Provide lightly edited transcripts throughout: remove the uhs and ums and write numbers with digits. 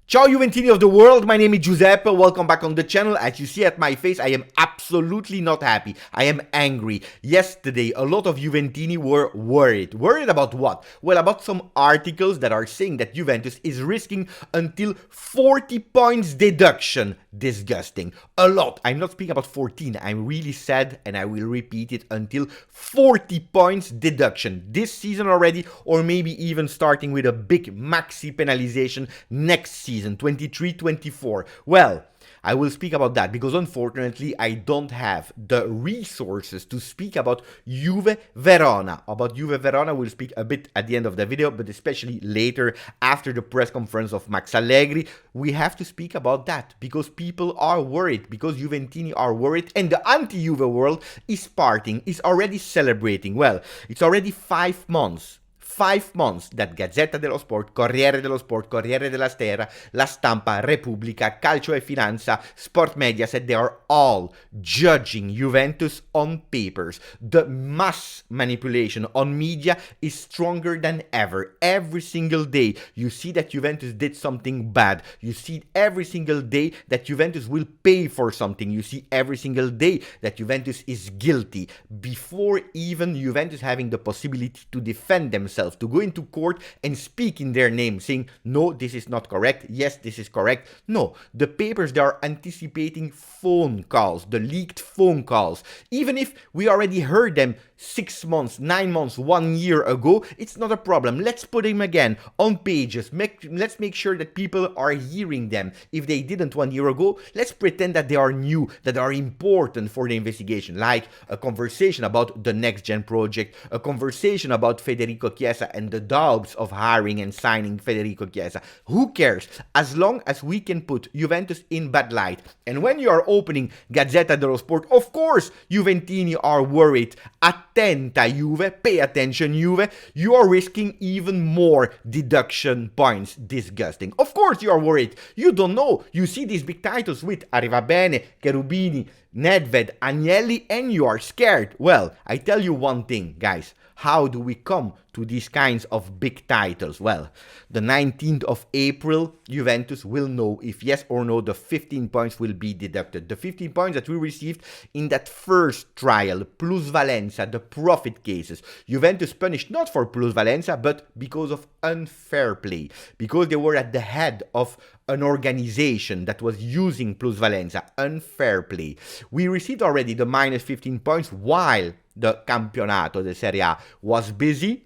Ciao Juventini of the world, my name is Giuseppe, welcome back on the channel. As you see at my face, I am absolutely not happy. I am angry. Yesterday, a lot of Juventini were worried. Worried about what? Well, about some articles that are saying that Juventus is risking until 40 points deduction. Disgusting. A lot. I'm not speaking about 14. I'm really sad and I will repeat it until 40 points deduction this season already, or maybe even starting with a big maxi penalization next season, 23-24. Well, I will speak about that because unfortunately I don't have the resources to speak about Juve Verona. About Juve Verona we'll speak a bit at the end of the video, but especially later after the press conference of Max Allegri. We have to speak about that because people are worried, because Juventini are worried, and the anti-Juve world is partying, is already celebrating. Well, it's already 5 months. 5 months that Gazzetta dello Sport, Corriere dello Sport, Corriere della Sera, La Stampa, Repubblica, Calcio e Finanza, Sport Media said they are all judging Juventus on papers. The mass manipulation on media is stronger than ever. Every single day you see that Juventus did something bad. You see every single day that Juventus will pay for something. You see every single day that Juventus is guilty. Before even Juventus having the possibility to defend themselves, to go into court and speak in their name, saying, no, this is not correct, yes, this is correct. No, the papers, they are anticipating phone calls, the leaked phone calls. Even if we already heard them 6 months, 9 months, 1 year ago, it's not a problem. Let's put them again on pages. Let's make sure that people are hearing them. If they didn't 1 year ago, let's pretend that they are new, that are important for the investigation, like a conversation about the next gen project, a conversation about Federico Chiesa and the doubts of hiring and signing Federico Chiesa. Who cares? As long as we can put Juventus in bad light. And when you are opening Gazzetta dello Sport, of course, Juventini are worried. Attenta Juve, pay attention Juve, you are risking even more deduction points. Disgusting. Of course you are worried. You don't know. You see these big titles with Arrivabene, Cherubini, Nedved, Agnelli, and you are scared. Well, I tell you one thing, guys. How do we come to these kinds of big titles? Well, the 19th of April, Juventus will know if yes or no the 15 points will be deducted. The 15 points that we received in that first trial, Plusvalenza, the profit cases. Juventus punished not for Plusvalenza, but because of unfair play. Because they were at the head of an organization that was using Plusvalenza, unfair play. We received already the minus 15 points while the Campionato, the Serie A, was busy.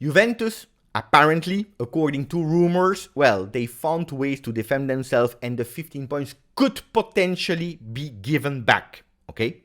Juventus, apparently, according to rumors, well, they found ways to defend themselves and the 15 points could potentially be given back, okay?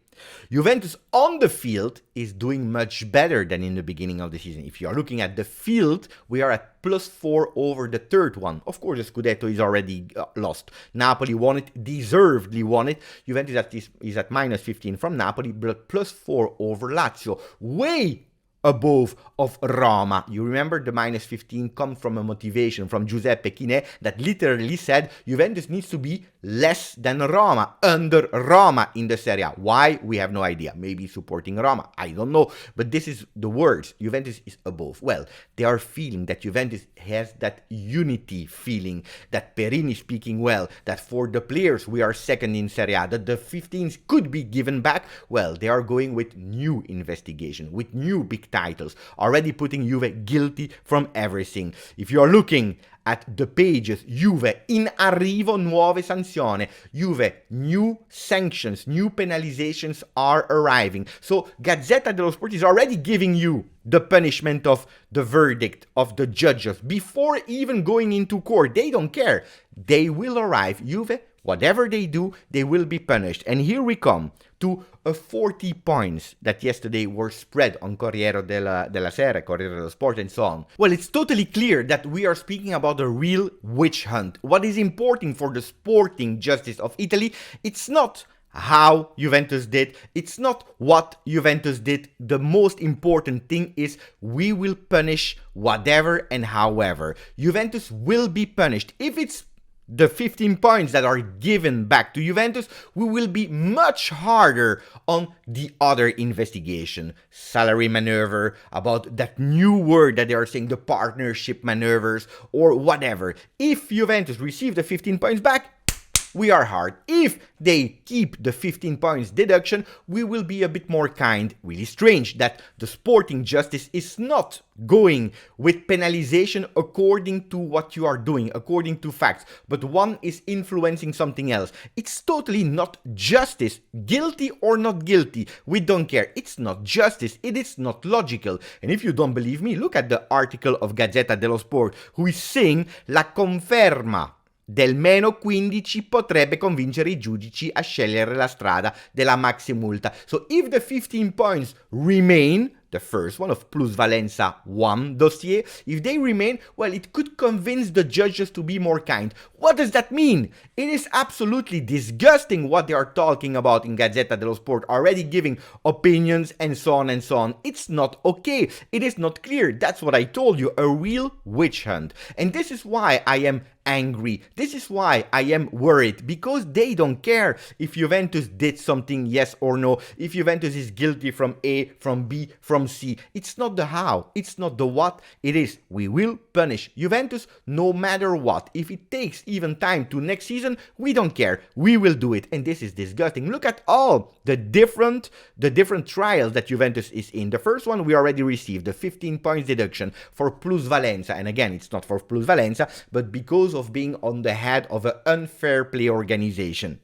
Juventus on the field is doing much better than in the beginning of the season. If you are looking at the field, we are at +4 over the third one. Of course, the Scudetto is already lost. Napoli won it, deservedly won it. Juventus is at minus 15 from Napoli, but +4 over Lazio. Way above of Roma. You remember the minus 15 comes from a motivation from Giuseppe Chinè that literally said Juventus needs to be less than Roma, under Roma in the Serie A. Why? We have no idea. Maybe supporting Roma. I don't know. But this is the words. Juventus is above. Well, they are feeling that Juventus has that unity feeling, that Perini speaking well, that for the players we are second in Serie A, that the 15s could be given back. Well, they are going with new investigation, with new big titles, already putting Juve guilty from everything. If you are looking at the pages, Juve in arrivo nuove sanzioni. Juve, new sanctions, new penalizations are arriving. So Gazzetta dello Sport is already giving you the punishment of the verdict of the judges before even going into court. They don't care. They will arrive. Juve, whatever they do, they will be punished. And here we come to 40 points that yesterday were spread on Corriere della Sera, Corriere dello Sport, and so on. Well, it's totally clear that we are speaking about a real witch hunt. What is important for the sporting justice of Italy, it's not how Juventus did, it's not what Juventus did. The most important thing is we will punish whatever and however. Juventus will be punished. If it's the 15 points that are given back to Juventus, we will be much harder on the other investigation. Salary maneuver, about that new word that they are saying, the partnership maneuvers, or whatever. If Juventus receive the 15 points back, we are hard. If they keep the 15 points deduction, we will be a bit more kind. Really strange that the sporting justice is not going with penalization according to what you are doing, according to facts, but one is influencing something else. It's totally not justice. Guilty or not guilty, we don't care. It's not justice. It is not logical. And if you don't believe me, look at the article of Gazzetta dello Sport, who is saying la conferma del meno 15 potrebbe convincere I giudici a scegliere la strada della maxi multa. So if the 15 points remain, the first one of Plusvalenza 1 dossier, if they remain, well, it could convince the judges to be more kind. What does that mean? It is absolutely disgusting what they are talking about in Gazzetta dello Sport, already giving opinions and so on and so on. It's not okay. It is not clear. That's what I told you, a real witch hunt. And this is why I am angry. This is why I am worried, because they don't care if Juventus did something, yes or no, if Juventus is guilty from A, from B, from C. It's not the how, it's not the what, it is we will punish Juventus no matter what. If it takes even time to next season, we don't care, we will do it. And this is disgusting. Look at all the different trials that Juventus is in. The first one we already received, the 15 points deduction for Plusvalenza, and again, it's not for Plusvalenza, but because of being on the head of an unfair play organization.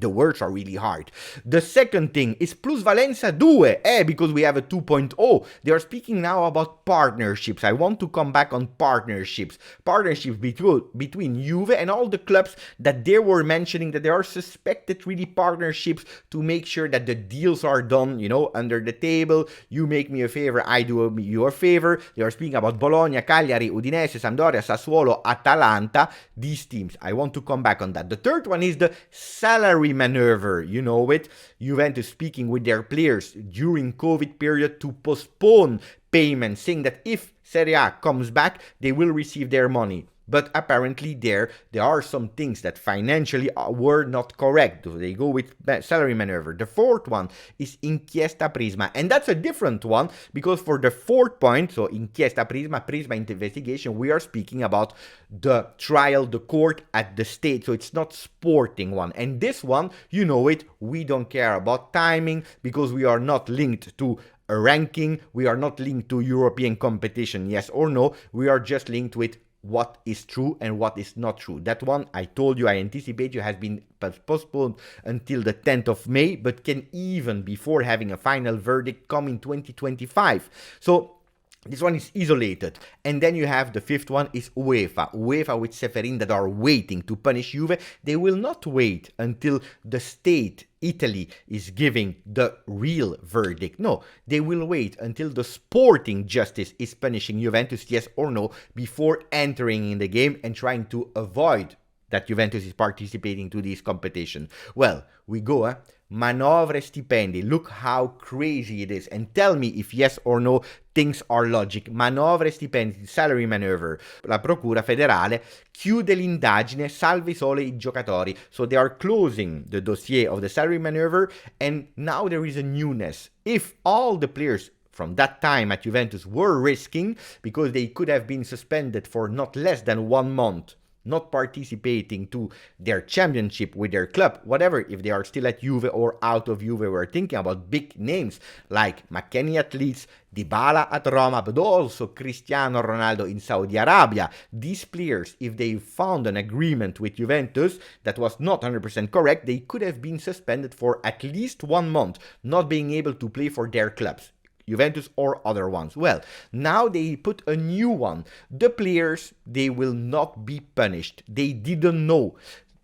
The words are really hard. The second thing is Plusvalenza 2, because we have a 2.0. They are speaking now about partnerships. I want to come back on partnerships. Partnerships between Juve and all the clubs that they were mentioning, that there are suspected really partnerships to make sure that the deals are done, under the table. You make me a favor, I do you a favor. They are speaking about Bologna, Cagliari, Udinese, Sampdoria, Sassuolo, Atalanta, these teams. I want to come back on that. The third one is the salary maneuver, you know it. Juventus speaking with their players during COVID period to postpone payments, saying that if Serie A comes back, they will receive their money. But apparently there are some things that financially were not correct. So they go with salary maneuver. The fourth one is Inchiesta Prisma. And that's a different one, because for the fourth point, so Inchiesta Prisma investigation, we are speaking about the trial, the court at the state. So it's not sporting one. And this one, you know it, we don't care about timing, because we are not linked to a ranking. We are not linked to European competition, yes or no. We are just linked with what is true and what is not true. That one, I told you, I anticipate you, has been postponed until the 10th of May, but can even, before having a final verdict, come in 2025. So this one is isolated. And then you have the fifth one is UEFA. UEFA with Seferin, that are waiting to punish Juve. They will not wait until the state, Italy, is giving the real verdict. No, they will wait until the sporting justice is punishing Juventus, yes or no, before entering in the game and trying to avoid that Juventus is participating to this competition. Well, we go, manoeuvre stipendi. Look how crazy it is. And tell me if yes or no things are logic. Manoeuvre stipendi, salary maneuver. La procura federale chiude l'indagine, salvi solo I giocatori. So they are closing the dossier of the salary maneuver, and now there is a newness. If all the players from that time at Juventus were risking, because they could have been suspended for not less than 1 month, not participating to their championship with their club, whatever, if they are still at Juve or out of Juve, we're thinking about big names like McKennie at Leeds, Dybala at Roma, but also Cristiano Ronaldo in Saudi Arabia. These players, if they found an agreement with Juventus that was not 100% correct, they could have been suspended for at least 1 month, not being able to play for their clubs, Juventus or other ones. Well, now they put a new one. The players, they will not be punished. They didn't know,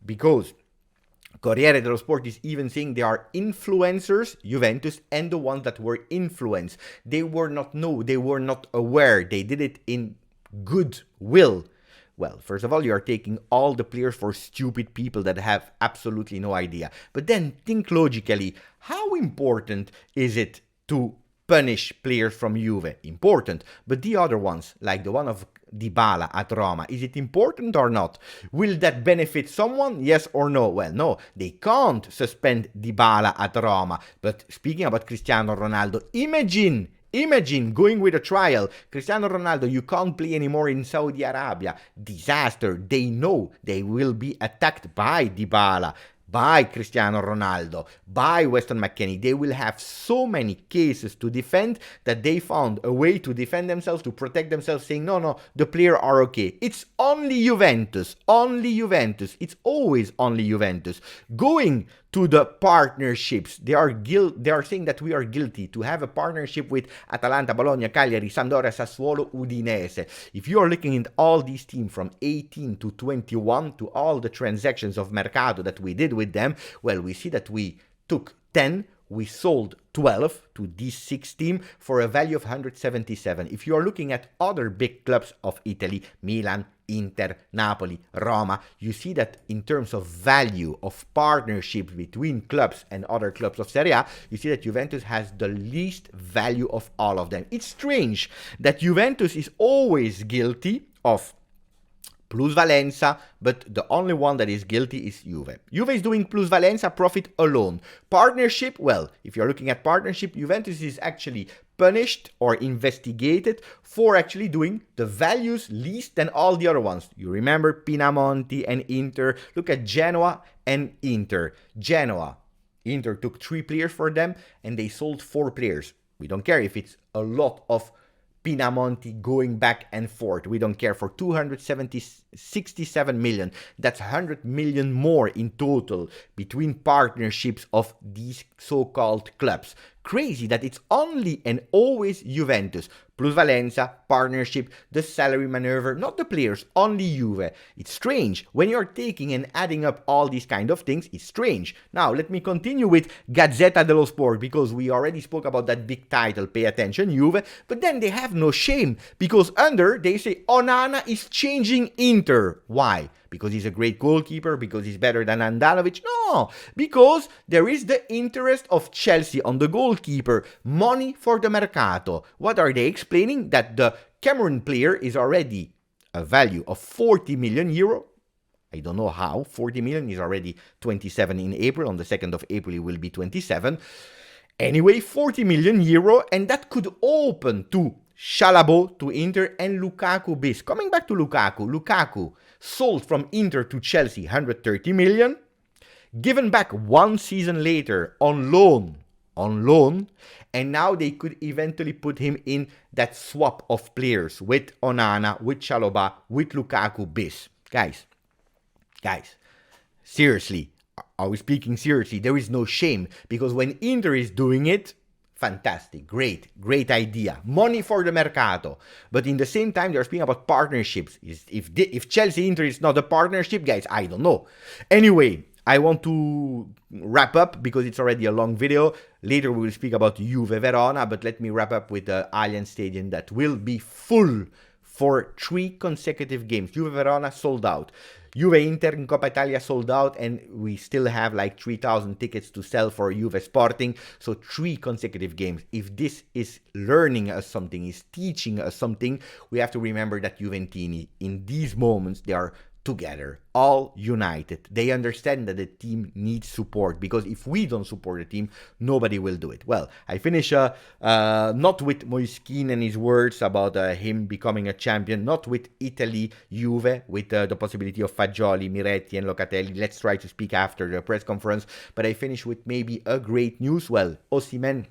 because Corriere dello Sport is even saying they are influencers, Juventus, and the ones that were influenced. They were not they were not aware. They did it in good will. Well, first of all, you are taking all the players for stupid people that have absolutely no idea. But then think logically, how important is it to punish players from Juve? Important. But the other ones, like the one of Dybala at Roma. Is it important or not? Will that benefit someone? Yes or no? Well, no, they can't suspend Dybala at Roma. But speaking about Cristiano Ronaldo, imagine going with a trial. Cristiano Ronaldo, you can't play anymore in Saudi Arabia. Disaster. They know they will be attacked by Dybala, by Cristiano Ronaldo, by Weston McKennie. They will have so many cases to defend that they found a way to defend themselves, to protect themselves, saying, no, the players are okay. It's only Juventus, It's always only Juventus. Going to the partnerships, they are saying that we are guilty to have a partnership with Atalanta, Bologna, Cagliari, Sampdoria, Sassuolo, Udinese. If you are looking at all these teams from 18 to 21 to all the transactions of Mercato that we did with them, well, we see that we took 10, we sold 12 to these 6 teams for a value of 177. If you are looking at other big clubs of Italy, Milan, Inter, Napoli, Roma, you see that in terms of value of partnerships between clubs and other clubs of Serie A, you see that Juventus has the least value of all of them. It's strange that Juventus is always guilty of Plusvalenza, but the only one that is guilty is Juve. Juve is doing Plusvalenza profit alone. Partnership, well, if you're looking at partnership, Juventus is actually punished or investigated for actually doing the values least than all the other ones. You remember Pinamonti and Inter. Look at Genoa and Inter. Inter took 3 players for them and they sold 4 players. We don't care if it's a lot of Pinamonti going back and forth. We don't care. For 67 million. That's 100 million more in total between partnerships of these so-called clubs. Crazy that it's only and always Juventus. Plusvalenza, partnership, the salary maneuver, not the players, only Juve. It's strange. When you're taking and adding up all these kind of things, it's strange. Now, let me continue with Gazzetta dello Sport, because we already spoke about that big title, pay attention, Juve, but then they have no shame, because under, they say, Onana is changing Inter. Why? Because he's a great goalkeeper, because he's better than Andanovic? No, because there is the interest of Chelsea on the goalkeeper. Money for the Mercato. What are they explaining? That the Cameroon player is already a value of 40 million euro. I don't know how. 40 million is already 27 in April. On the 2nd of April, it will be 27. Anyway, 40 million euro, and that could open to Chalobah to Inter and Lukaku bis. Coming back to Lukaku sold from Inter to Chelsea 130 million, given back 1 season later on loan, and now they could eventually put him in that swap of players with Onana, with Chalobah, with Lukaku bis. Guys, seriously, are we speaking seriously? There is no shame, because when Inter is doing it, fantastic, great idea. Money for the Mercato. But in the same time, they're speaking about partnerships. If Chelsea Inter is not a partnership, guys, I don't know. Anyway, I want to wrap up because it's already a long video. Later we will speak about Juve Verona, but let me wrap up with the Allianz Stadium that will be full for 3 consecutive games. Juve Verona sold out. Juve Inter in Coppa Italia sold out, and we still have like 3,000 tickets to sell for Juve Sporting. So 3 consecutive games. If this is learning us something, is teaching us something, we have to remember that Juventini, in these moments, they are together, all united. They understand that the team needs support, because if we don't support the team, nobody will do it. Well, I finish not with Moiskin and his words about him becoming a champion, not with Italy, Juve, with the possibility of Fagioli, Miretti and Locatelli. Let's try to speak after the press conference, but I finish with maybe a great news. Well, Osimhen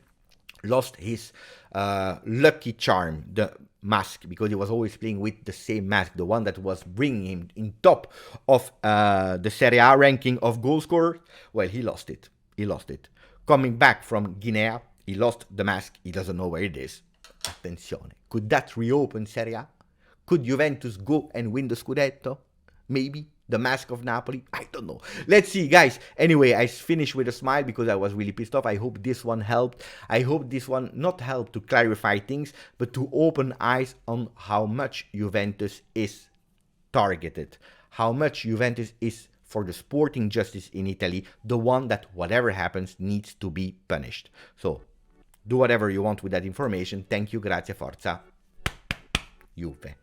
lost his lucky charm, the mask, because he was always playing with the same mask, the one that was bringing him in top of the Serie A ranking of goal scorers. Well, he lost it. Coming back from Guinea, he lost the mask. He doesn't know where it is. Attenzione. Could that reopen Serie A? Could Juventus go and win the Scudetto? Maybe. The mask of Napoli? I don't know. Let's see, guys. Anyway, I finished with a smile because I was really pissed off. I hope this one helped. I hope this one not helped to clarify things, but to open eyes on how much Juventus is targeted. How much Juventus is for the sporting justice in Italy, the one that whatever happens needs to be punished. So, do whatever you want with that information. Thank you, grazie, forza, Juve.